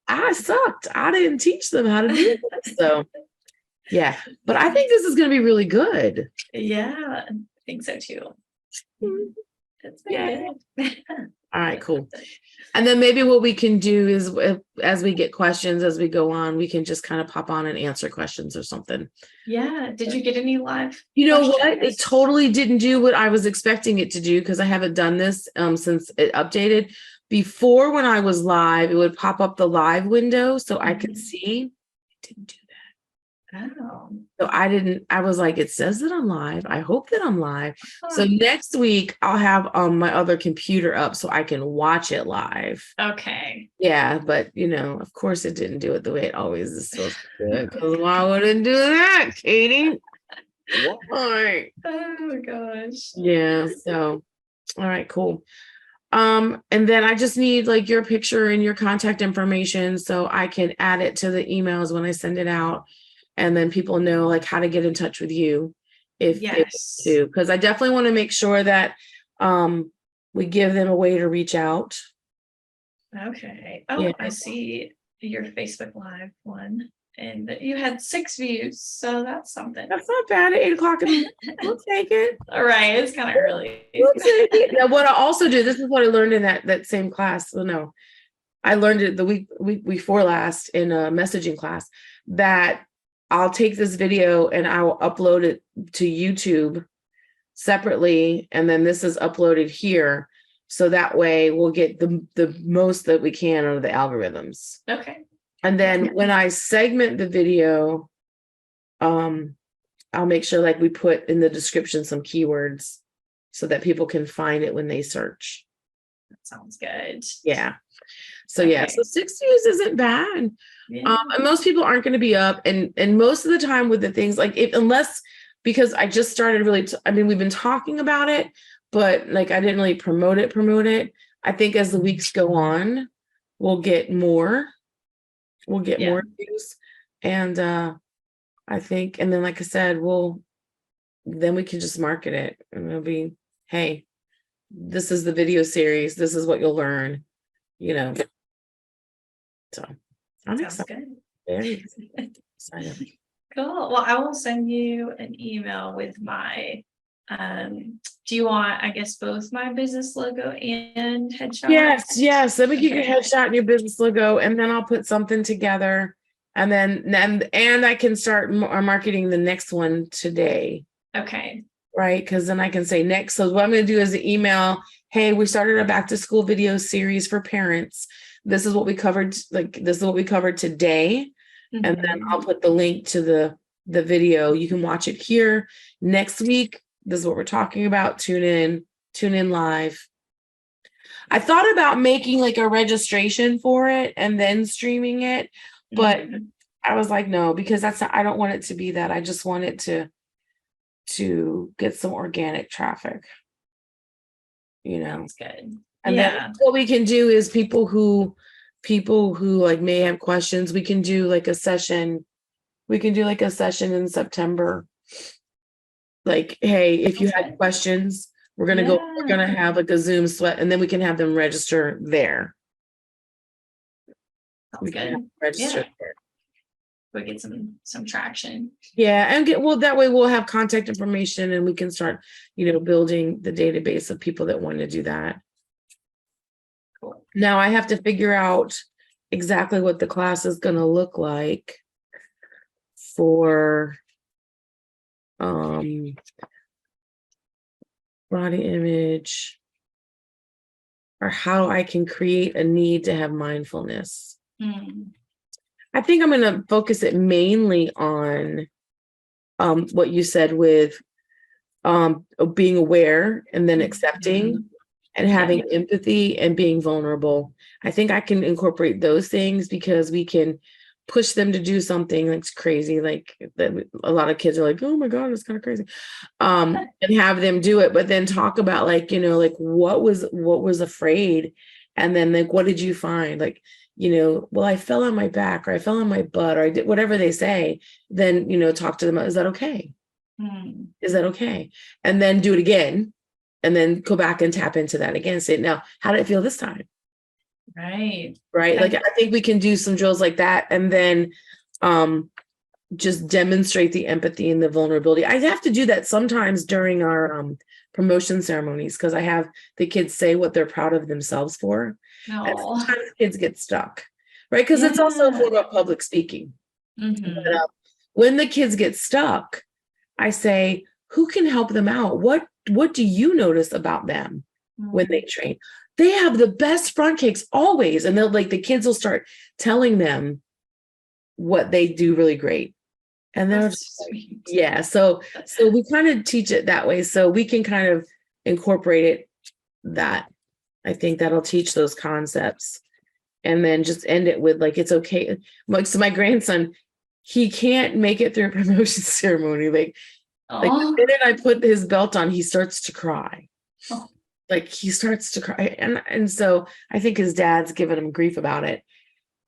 A: I sucked. I didn't teach them how to do this. So yeah, but I think this is going to be really good.
B: Yeah, I think so too. That's very good.
A: All right, cool. And then maybe what we can do is as we get questions as we go on, we can just kind of pop on and answer questions or something.
B: Yeah. Did you get any live?
A: You know what?
B: questions?
A: It totally didn't do what I was expecting it to do because I haven't done this since it updated. Before, when I was live, it would pop up the live window so I could see. It didn't do that.
B: Oh.
A: So I was like, it says that I'm live. I hope that I'm live. So
B: Huh.
A: next week I'll have my other computer up so I can watch it live.
B: Okay.
A: Yeah, but of course it didn't do it the way it always is supposed to do it. Because why would it do that, Katie? Why?
B: Oh gosh.
A: Yeah, so all right, cool. And then I just need like your picture and your contact information so I can add it to the emails when I send it out. And then people know like how to get in touch with you if they want
B: Yes.
A: to. Because I definitely want to make sure that we give them a way to reach out.
B: Okay. Oh,
A: Yeah.
B: I see your Facebook Live one, and you had 6 views, so that's something.
A: That's not bad at 8 o'clock in the morning. We'll take it.
B: All right, it's kind of early.
A: We'll take it. Now, what I also do, this is what I learned in that same class. Well, no, I learned it the week before last in a messaging class, that I'll take this video and I will upload it to YouTube separately, and then this is uploaded here. So that way we'll get the most that we can out of the algorithms.
B: Okay.
A: And then when I segment the video, I'll make sure like we put in the description some keywords so that people can find it when they search.
B: That sounds good.
A: Yeah. So yeah, so 6 views isn't bad.
B: Yeah.
A: And most people aren't going to be up, and most of the time with the things like unless because I just started really. We've been talking about it, but like I didn't really promote it. I think as the weeks go on, we'll get more. We'll get more views, and I think, and then like I said, then we can just market it, and it'll be, hey, this is the video series. This is what you'll learn. So I'm
B: Sounds
A: excited.
B: good.
A: Very excited.
B: Cool. Well, I will send you an email with my. Do you want, I guess, both my business logo and headshot?
A: Yes. Let me get your headshot and your business logo, and then I'll put something together, and I can start marketing the next one today.
B: Okay.
A: Right, because then I can say next. So what I'm going to do is an email. Hey, we started a back to school video series for parents. This is what we covered. This is what we covered today.
B: Mm-hmm.
A: And then I'll put the link to the video. You can watch it here next week. This is what we're talking about. Tune in live. I thought about making like a registration for it and then streaming it, but I was like, no, because I don't want it to be that. I just want it to get some organic traffic.
B: Sounds good.
A: And then what we can do is people who like may have questions, we can do like a session. We can do like a session in September. Like, hey, if you had questions, we're gonna have like a Zoom sweat, and then we can have them register there.
B: We can register there. We get some traction.
A: Yeah, and that way we'll have contact information, and we can start, building the database of people that want to do that.
B: Cool.
A: Now I have to figure out exactly what the class is going to look like for body image, or how I can create a need to have mindfulness. I think I'm going to focus it mainly on what you said with being aware and then accepting and having empathy and being vulnerable. I think I can incorporate those things because we can push them to do something that's crazy. Like a lot of kids are like, oh my God, it's kind of crazy. And have them do it, but then talk about like what was afraid. And then like, what did you find? Like, well, I fell on my back, or I fell on my butt, or I did whatever they say. Then, talk to them. Is that okay? Is that okay? And then do it again. And then go back and tap into that again. Say, now, how did it feel this time?
B: Right.
A: right? Like
B: And
A: I think we can do some drills like that, and then just demonstrate the empathy and the vulnerability. I have to do that sometimes during our promotion ceremonies, because I have the kids say what they're proud of themselves for. And
B: no.
A: sometimes kids get stuck, right? Because it's also a
B: Yeah.
A: form of public speaking. But
B: Hmm.
A: when the kids get stuck, I say, who can help them out? What do you notice about them when they train? They have the best front kicks always. And they'll like the kids will start telling them what they do really great. And they're
B: That's
A: just like,
B: sweet.
A: yeah. So we kind of teach it that way. So we can kind of incorporate it that. I think that'll teach those concepts. And then just end it with like, it's okay. Like, so my grandson, he can't make it through a promotion ceremony. Like the
B: Oh.
A: minute I put his belt on, he starts to cry.
B: Oh.
A: Like he starts to cry. And so I think his dad's giving him grief about it.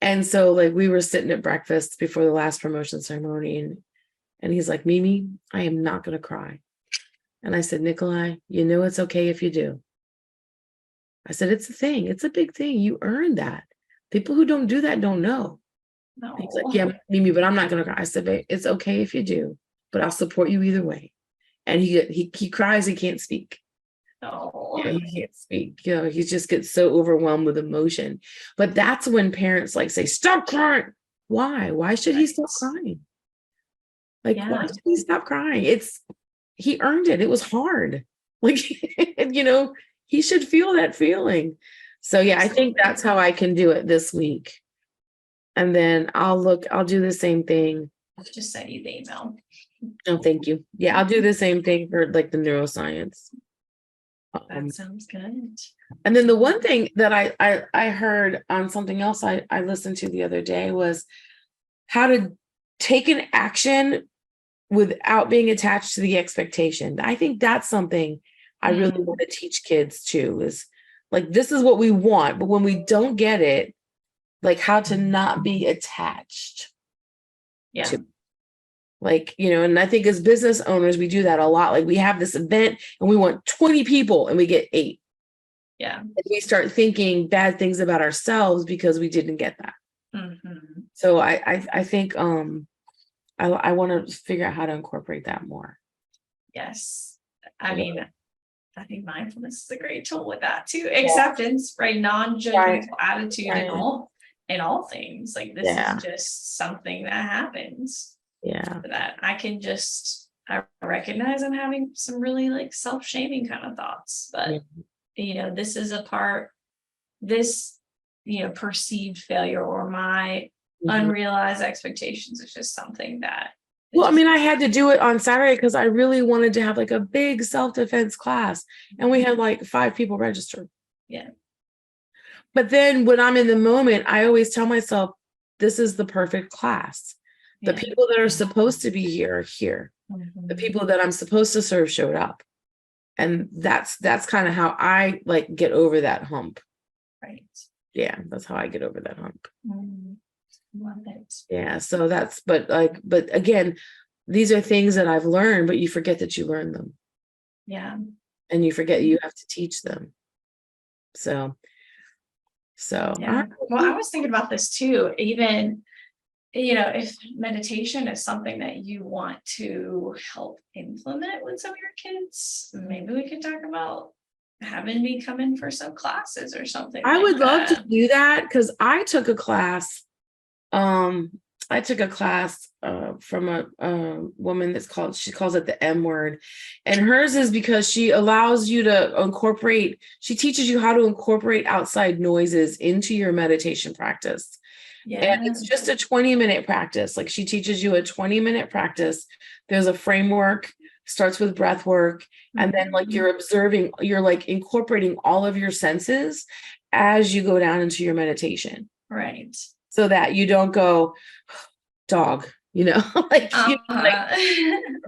A: And so like we were sitting at breakfast before the last promotion ceremony, and he's like, Mimi, I am not gonna cry. And I said, Nikolai, you know it's okay if you do. I said, it's a thing, it's a big thing. You earned that. People who don't do that don't know. He's like,
B: No.
A: yeah, Mimi, but I'm not gonna cry. I said, babe, it's okay if you do, but I'll support you either way. And he cries, he can't speak.
B: No.
A: Yeah, he can't speak. You know, he just gets so overwhelmed with emotion. But that's when parents like say, stop crying. Why? Why should he stop
B: Right.
A: crying? Like, why
B: Yeah.
A: should he stop crying? He earned it. It was hard. Like, he should feel that feeling. So yeah, I think
B: Absolutely.
A: that's how I can do it this week. And then I'll do the same thing.
B: I've just sent you the email.
A: Oh, thank you. Yeah, I'll do the same thing for like the neuroscience.
B: That sounds good.
A: And then the one thing that I heard on something else I listened to the other day was how to take an action without being attached to the expectation. I think that's something I really want to teach kids too, is like, this is what we want, but when we don't get it, like how to not be attached
B: Yeah.
A: to, like, and I think as business owners, we do that a lot. Like we have this event and we want 20 people and we get 8.
B: Yeah.
A: And we start thinking bad things about ourselves because we didn't get that.
B: Hmm.
A: So I think I want to figure out how to incorporate that more.
B: Yes. I
A: Yeah.
B: mean, I think mindfulness is a great tool with that too.
A: Yeah.
B: Acceptance, right?
A: Right.
B: Non-judgmental attitude
A: Right.
B: in all things. Like this
A: Yeah.
B: is just something that happens.
A: Yeah.
B: That I recognize I'm having some really like self-shaming kind of thoughts, but this is this perceived failure or my unrealized expectations is just something that
A: Well, I mean, I had to do it on Saturday because I really wanted to have like a big self-defense class, and we had like 5 people registered.
B: Yeah.
A: But then when I'm in the moment, I always tell myself, this is the perfect class. The people that are supposed to be here are here. The people that I'm supposed to serve showed up. And that's kind of how I like get over that hump.
B: Right.
A: Yeah, that's how I get over that hump.
B: Love it.
A: Yeah, so but again, these are things that I've learned, but you forget that you learned them.
B: Yeah.
A: And you forget you have to teach them. So
B: Yeah. Well, I was thinking about this too. Even, if meditation is something that you want to help implement with some of your kids, maybe we could talk about having me come in for some classes or something.
A: I
B: like
A: would love to
B: that.
A: do that because I took a class. I took a class from a woman she calls it the M word. And hers is because she allows you to she teaches you how to incorporate outside noises into your meditation practice.
B: Yeah.
A: And it's just a 20-minute practice. Like she teaches you a 20-minute practice. There's a framework, starts with breath work. And then like you're like incorporating all of your senses as you go down into your meditation.
B: Right.
A: So that you don't go, dog, like,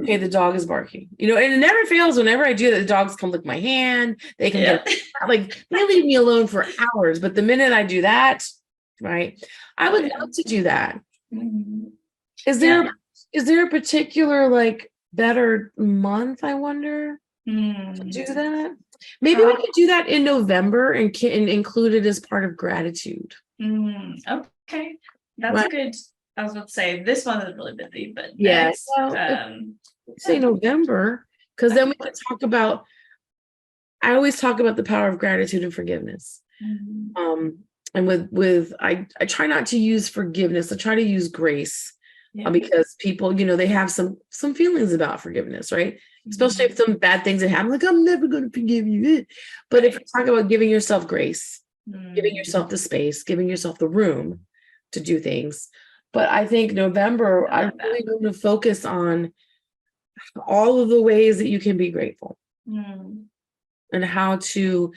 A: okay, the dog is barking, and it never fails. Whenever I do that, the dogs come lick my hand. They can get like, they leave me alone for hours. But the minute I do that, right, I would love to do that. Is there a particular like better month, I wonder? Do that. Maybe we could do that in November and include it as part of gratitude.
B: Okay, that's
A: Right.
B: a good. I was about to say this one is really busy, but
A: Yeah.
B: next,
A: Well, say November, because then we can talk about. I always talk about the power of gratitude and forgiveness. And with I try not to use forgiveness. I try to use grace, because people, they have some feelings about forgiveness, right? Especially if some bad things that happen, like I'm never going to forgive you. But if you talk about giving yourself grace, giving yourself the space, giving yourself the room to do things. But I think November, I really want to focus on all of the ways that you can be grateful and how to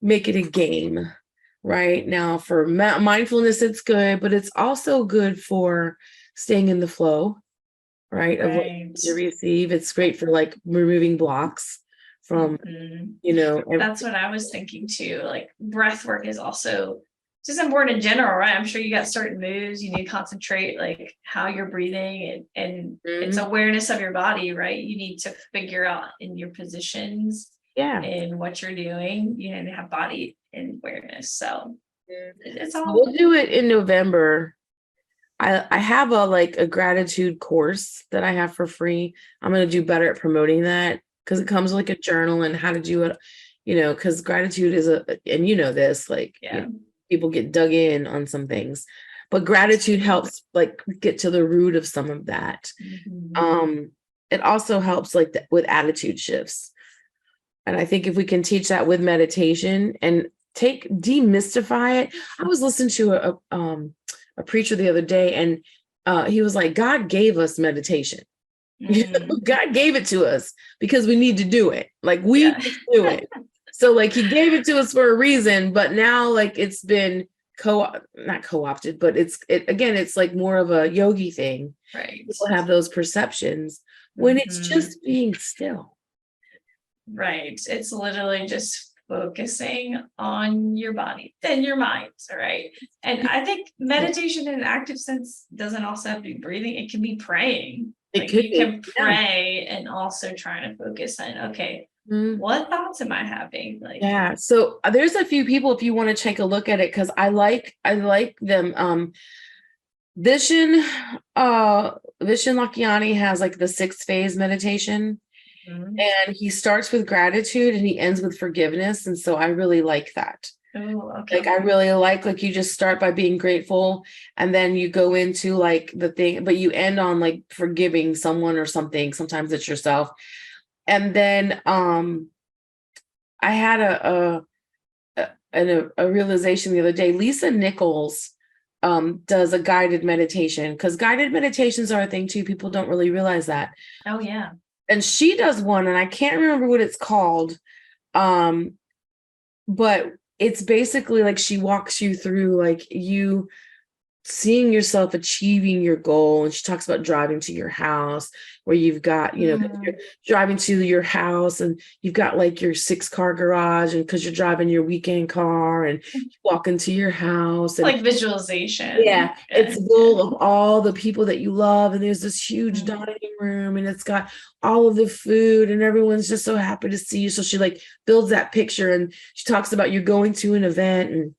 A: make it a game. Right now, for mindfulness, it's good, but it's also good for staying in the flow, right? Of what you receive. It's great for like removing blocks from,
B: That's what I was thinking too. Like breath work is also just important in general, right? I'm sure you got certain moves you need to concentrate, like how you're breathing, and it's awareness of your body, right? You need to figure out in your positions, and what you're doing, to have body awareness. So it's all.
A: We'll do it in November. I have a gratitude course that I have for free. I'm going to do better at promoting that because it comes like a journal and how to do it, because gratitude is and this, people get dug in on some things, but gratitude helps like get to the root of some of that. It also helps with attitude shifts. And I think if we can teach that with meditation and demystify it. I was listening to a preacher the other day, and he was like, God gave us meditation. God gave it to us because we need to do it. Like we do it. So he gave it to us for a reason, but now it's been not co-opted, but it's like more of a yogi thing.
B: Right.
A: People have those perceptions when it's just being still.
B: Right. It's literally just focusing on your body and your mind, right? And I think meditation in an active sense doesn't also have to be breathing. It can be praying. You can pray and also trying to focus on, okay, what thoughts am I having?
A: So there's a few people, if you want to take a look at it, because I like them. Vishen Lakiani has the 6-phase meditation. And he starts with gratitude and he ends with forgiveness. And so I really like that.
B: Oh, okay.
A: I really like you just start by being grateful and then you go into the thing, but you end on forgiving someone or something. Sometimes it's yourself. And then I had a realization the other day. Lisa Nichols does a guided meditation, because guided meditations are a thing too. People don't really realize that.
B: Oh, yeah.
A: And she does one, and I can't remember what it's called. But it's basically she walks you through you seeing yourself achieving your goal. And she talks about driving to your house, where you've got, you're driving to your house and you've got your 6-car garage, and because you're driving your weekend car and walk into your house, and
B: visualization.
A: It's full of all the people that you love, and there's this huge dining room, and it's got all of the food, and everyone's just so happy to see you. So she builds that picture, and she talks about you going to an event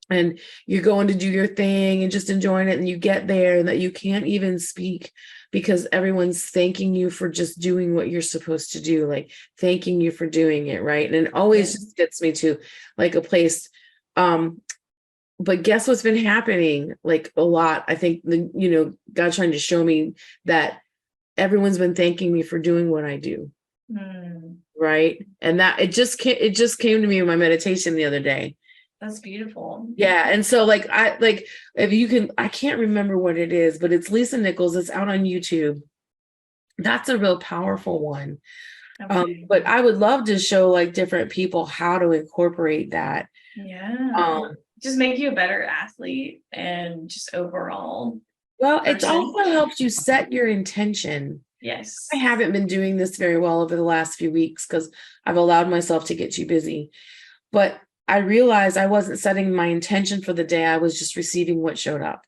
A: and you're going to do your thing and just enjoying it, and you get there and that you can't even speak because everyone's thanking you for just doing what you're supposed to do, thanking you for doing it, right? And it always just gets me to a place. But guess what's been happening a lot? I think God's trying to show me that everyone's been thanking me for doing what I do. Right. And that it just came to me in my meditation the other day.
B: That's beautiful.
A: Yeah. And so if you can, I can't remember what it is, but it's Lisa Nichols. It's out on YouTube. That's a real powerful one. Okay. But I would love to show different people how to incorporate that.
B: Yeah. Just make you a better athlete and just overall.
A: Well, it also helps you set your intention.
B: Yes.
A: I haven't been doing this very well over the last few weeks because I've allowed myself to get too busy. But I realized I wasn't setting my intention for the day. I was just receiving what showed up.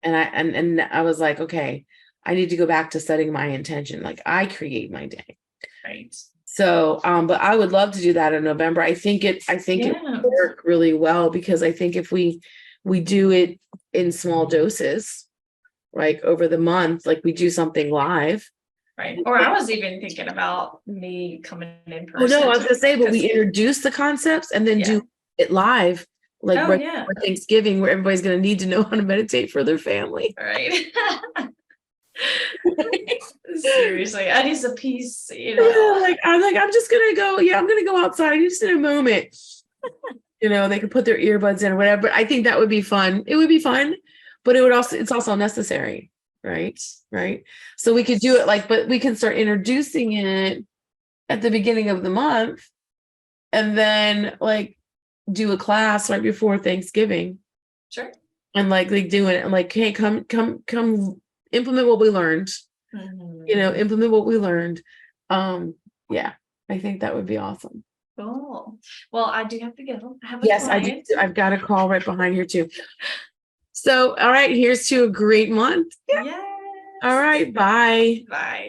A: And I was like, okay, I need to go back to setting my intention. I create my day.
B: Right.
A: So, but I would love to do that in November. I think it
B: Yeah.
A: would work really well, because I think if we do it in small doses, like over the month, like we do something live.
B: Right. Or I was even thinking about me coming in
A: Oh no,
B: person.
A: I was gonna say, but we
B: 'cause-
A: introduce the concepts and then
B: Yeah.
A: do it live, like
B: Oh,
A: right
B: yeah.
A: before Thanksgiving, where everybody's gonna need to know how to meditate for their family.
B: Right. Seriously, I need a piece,
A: Like I'm just gonna go. Yeah, I'm gonna go outside just in a moment. They could put their earbuds in or whatever. But I think that would be fun. It would be fun, but it's also necessary, right? Right. So we could do it but we can start introducing it at the beginning of the month, and then do a class right before Thanksgiving.
B: Sure.
A: And doing it and hey, come implement what we learned. Implement what we learned. Yeah, I think that would be awesome.
B: Cool. Well, I do have to go. I have a
A: Yes, I do.
B: client.
A: I've got a call right behind here too. So, all right, here's to a great month.
B: Yes.
A: All right, bye.
B: Bye.